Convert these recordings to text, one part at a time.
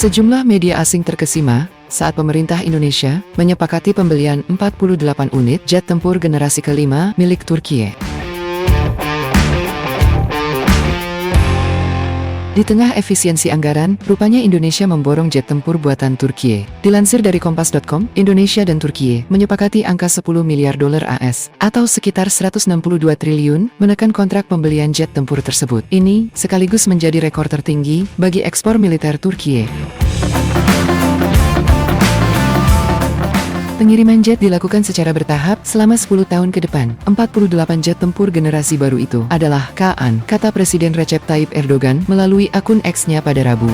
Sejumlah media asing terkesima saat pemerintah Indonesia menyepakati pembelian 48 unit jet tempur generasi kelima milik Turkiye. Di tengah efisiensi anggaran, rupanya Indonesia memborong jet tempur buatan Turkiye. Dilansir dari Kompas.com, Indonesia dan Turkiye menyepakati angka 10 miliar dolar AS atau sekitar 162 triliun menekan kontrak pembelian jet tempur tersebut. Ini sekaligus menjadi rekor tertinggi bagi ekspor militer Turkiye. Pengiriman jet dilakukan secara bertahap selama 10 tahun ke depan. 48 jet tempur generasi baru itu adalah Kaan, kata Presiden Recep Tayyip Erdogan melalui akun X-nya pada Rabu.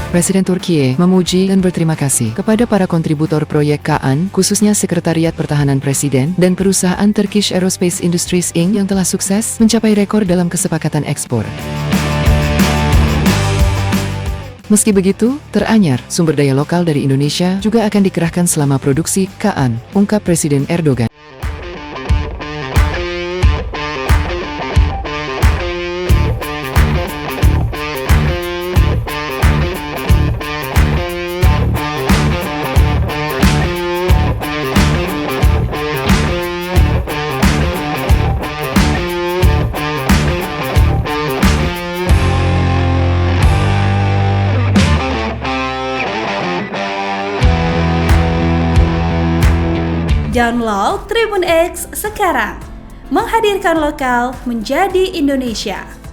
Presiden Turkiye memuji dan berterima kasih kepada para kontributor proyek Kaan, khususnya Sekretariat Pertahanan Presiden dan perusahaan Turkish Aerospace Industries Inc. yang telah sukses mencapai rekor dalam kesepakatan ekspor. Meski begitu, teranyar, sumber daya lokal dari Indonesia juga akan dikerahkan selama produksi Kaan, ungkap Presiden Erdogan. Download Tribun X sekarang, menghadirkan lokal menjadi Indonesia.